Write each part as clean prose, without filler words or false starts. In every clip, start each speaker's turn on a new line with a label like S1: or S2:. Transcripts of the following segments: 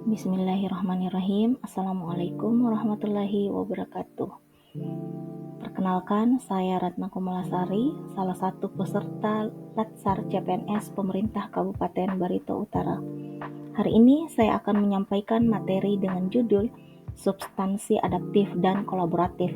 S1: Bismillahirrahmanirrahim. Assalamualaikum warahmatullahi wabarakatuh. Perkenalkan, saya Ratna Kumalasari, salah satu peserta Latsar CPNS Pemerintah Kabupaten Barito Utara. Hari ini saya akan menyampaikan materi dengan judul Substansi Adaptif dan Kolaboratif,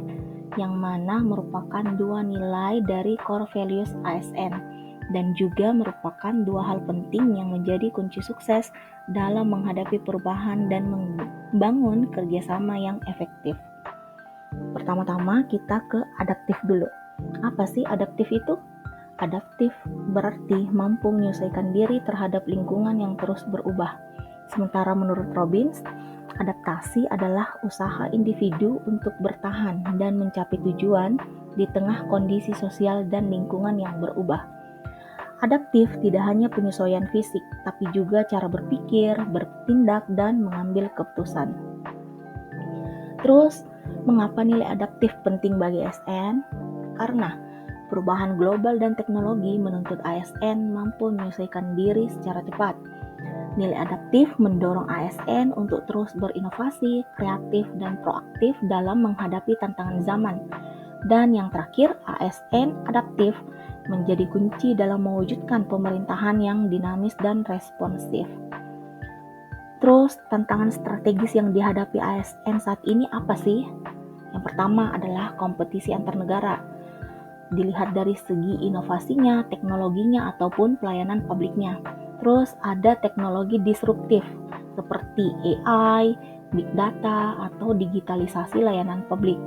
S1: yang mana merupakan dua nilai dari core values ASN dan juga merupakan dua hal penting yang menjadi kunci sukses dalam menghadapi perubahan dan membangun kerjasama yang efektif. Pertama-tama kita ke adaptif dulu. Apa sih adaptif itu? Adaptif berarti mampu menyesuaikan diri terhadap lingkungan yang terus berubah. Sementara menurut Robbins, adaptasi adalah usaha individu untuk bertahan dan mencapai tujuan di tengah kondisi sosial dan lingkungan yang berubah. Adaptif tidak hanya penyesuaian fisik, tapi juga cara berpikir, bertindak, dan mengambil keputusan. Terus, mengapa nilai adaptif penting bagi ASN? Karena perubahan global dan teknologi menuntut ASN mampu menyesuaikan diri secara cepat. Nilai adaptif mendorong ASN untuk terus berinovasi, kreatif, dan proaktif dalam menghadapi tantangan zaman. Dan yang terakhir, ASN adaptif menjadi kunci dalam mewujudkan pemerintahan yang dinamis dan responsif. Terus, tantangan strategis yang dihadapi ASN saat ini apa sih? Yang pertama adalah kompetisi antar negara. Dilihat dari segi inovasinya, teknologinya, ataupun pelayanan publiknya. Terus ada teknologi disruptif seperti AI, big data, atau digitalisasi layanan publik.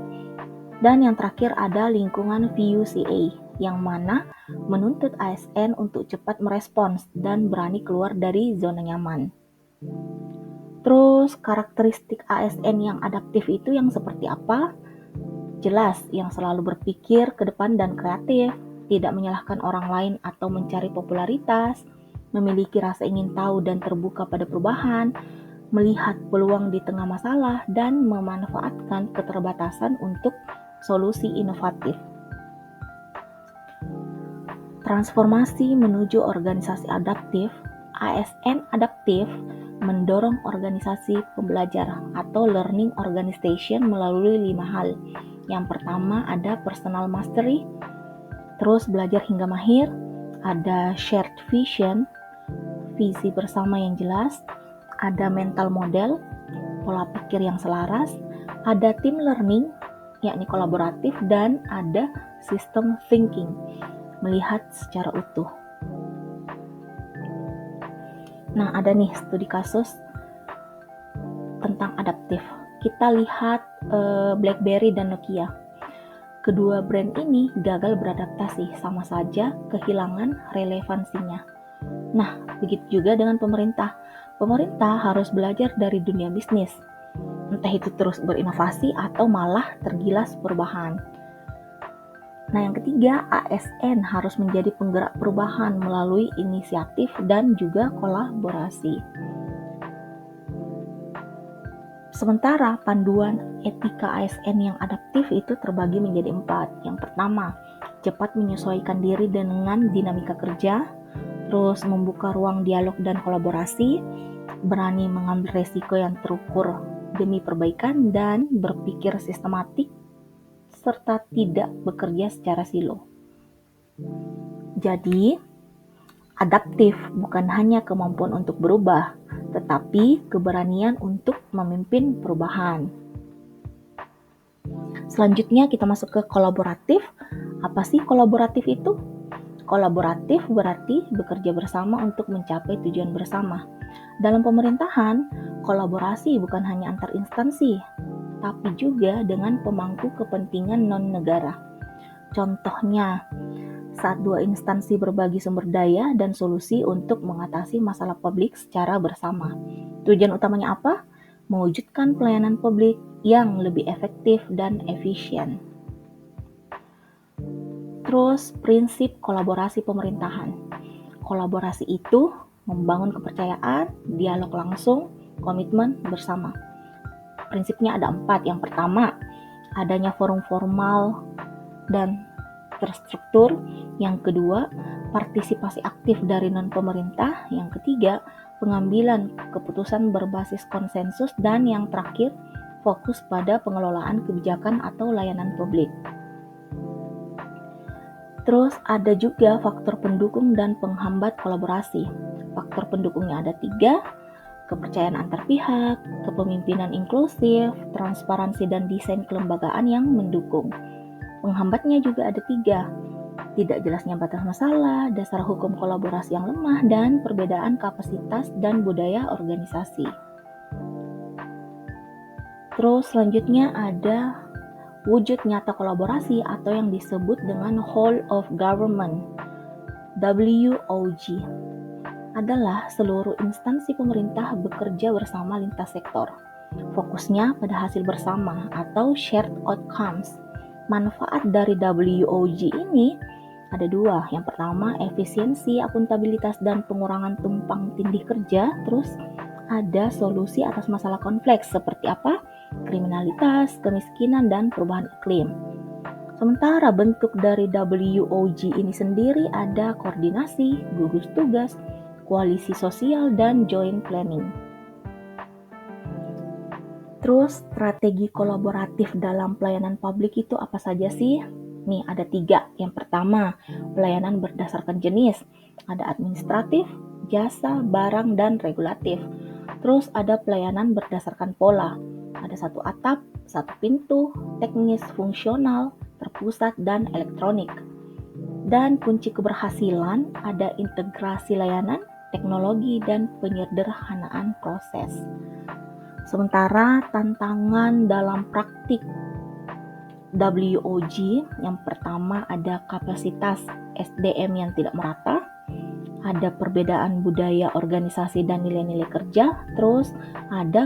S1: Dan yang terakhir ada lingkungan VUCA, yang mana menuntut ASN untuk cepat merespons dan berani keluar dari zona nyaman. Terus karakteristik ASN yang adaptif itu yang seperti apa? Jelas, yang selalu berpikir ke depan dan kreatif, tidak menyalahkan orang lain atau mencari popularitas, memiliki rasa ingin tahu dan terbuka pada perubahan, melihat peluang di tengah masalah, dan memanfaatkan keterbatasan untuk solusi inovatif. Transformasi menuju organisasi adaptif. ASN adaptif mendorong organisasi pembelajar atau learning organization melalui 5 hal. Yang pertama ada personal mastery, terus belajar hingga mahir, ada shared vision, visi bersama yang jelas, ada mental model, pola pikir yang selaras, ada team learning, yakni kolaboratif, dan ada system thinking, melihat secara utuh. Nah, ada nih studi kasus tentang adaptif. Kita lihat BlackBerry dan Nokia. Kedua brand ini gagal beradaptasi, sama saja kehilangan relevansinya. Nah, begitu juga dengan pemerintah. Pemerintah harus belajar dari dunia bisnis, entah itu terus berinovasi atau malah tergilas perubahan. Nah, yang ketiga, ASN harus menjadi penggerak perubahan melalui inisiatif dan juga kolaborasi. Sementara panduan etika ASN yang adaptif itu terbagi menjadi 4. Yang pertama, cepat menyesuaikan diri dengan dinamika kerja, terus membuka ruang dialog dan kolaborasi, berani mengambil resiko yang terukur demi perbaikan, dan berpikir sistematik serta tidak bekerja secara silo. Jadi, adaptif bukan hanya kemampuan untuk berubah, tetapi keberanian untuk memimpin perubahan. Selanjutnya kita masuk ke kolaboratif. Apa sih kolaboratif itu? Kolaboratif berarti bekerja bersama untuk mencapai tujuan bersama. Dalam pemerintahan, kolaborasi bukan hanya antar instansi, tapi juga dengan pemangku kepentingan non-negara. Contohnya, saat dua instansi berbagi sumber daya dan solusi untuk mengatasi masalah publik secara bersama. Tujuan utamanya apa? Mewujudkan pelayanan publik yang lebih efektif dan efisien. Terus, prinsip kolaborasi pemerintahan. Kolaborasi itu membangun kepercayaan, dialog langsung, komitmen bersama. Prinsipnya ada 4. Yang pertama, adanya forum formal dan terstruktur. Yang kedua, partisipasi aktif dari non-pemerintah. Yang ketiga, pengambilan keputusan berbasis konsensus, dan yang terakhir, fokus pada pengelolaan kebijakan atau layanan publik. Terus ada juga faktor pendukung dan penghambat kolaborasi. Faktor pendukungnya ada 3, kepercayaan antar pihak, kepemimpinan inklusif, transparansi dan desain kelembagaan yang mendukung. Penghambatnya juga ada 3, tidak jelasnya batas masalah, dasar hukum kolaborasi yang lemah, dan perbedaan kapasitas dan budaya organisasi. Terus selanjutnya ada wujud nyata kolaborasi atau yang disebut dengan whole of government, WOG. Adalah seluruh instansi pemerintah bekerja bersama lintas sektor. Fokusnya pada hasil bersama atau shared outcomes. Manfaat dari WOG ini ada 2. Yang pertama, efisiensi, akuntabilitas, dan pengurangan tumpang tindih kerja. Terus ada solusi atas masalah kompleks seperti apa? Kriminalitas, kemiskinan, dan perubahan iklim. Sementara bentuk dari WOG ini sendiri ada koordinasi, gugus tugas, koalisi sosial, dan joint planning. Terus strategi kolaboratif dalam pelayanan publik itu apa saja sih? Nih ada 3. Yang pertama, pelayanan berdasarkan jenis. Ada administratif, jasa, barang, dan regulatif. Terus ada pelayanan berdasarkan pola. Ada 1 atap, 1 pintu, teknis, fungsional, terpusat, dan elektronik. Dan kunci keberhasilan ada integrasi layanan, teknologi, dan penyederhanaan proses. Sementara tantangan dalam praktik WOG, yang pertama ada kapasitas SDM yang tidak merata, ada perbedaan budaya organisasi dan nilai-nilai kerja, terus ada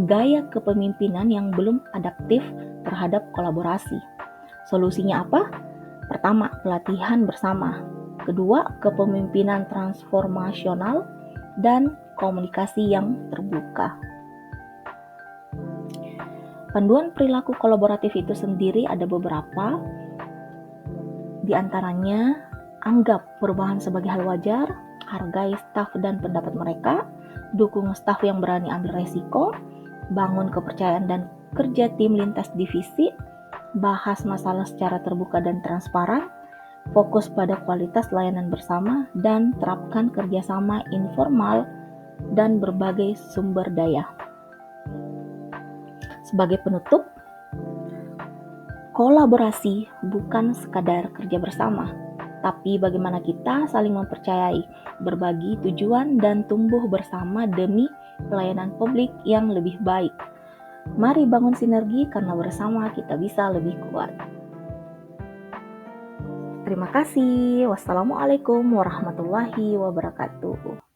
S1: gaya kepemimpinan yang belum adaptif terhadap kolaborasi. Solusinya apa? Pertama, pelatihan bersama. Kedua, kepemimpinan transformasional dan komunikasi yang terbuka. Panduan perilaku kolaboratif itu sendiri ada beberapa. Di antaranya, anggap perubahan sebagai hal wajar, hargai staf dan pendapat mereka, dukung staf yang berani ambil resiko, bangun kepercayaan dan kerja tim lintas divisi, bahas masalah secara terbuka dan transparan, fokus pada kualitas layanan bersama, dan terapkan kerjasama informal dan berbagai sumber daya. Sebagai penutup, kolaborasi bukan sekadar kerja bersama, tapi bagaimana kita saling mempercayai, berbagi tujuan, dan tumbuh bersama demi pelayanan publik yang lebih baik. Mari bangun sinergi karena bersama kita bisa lebih kuat. Terima kasih. Wassalamualaikum warahmatullahi wabarakatuh.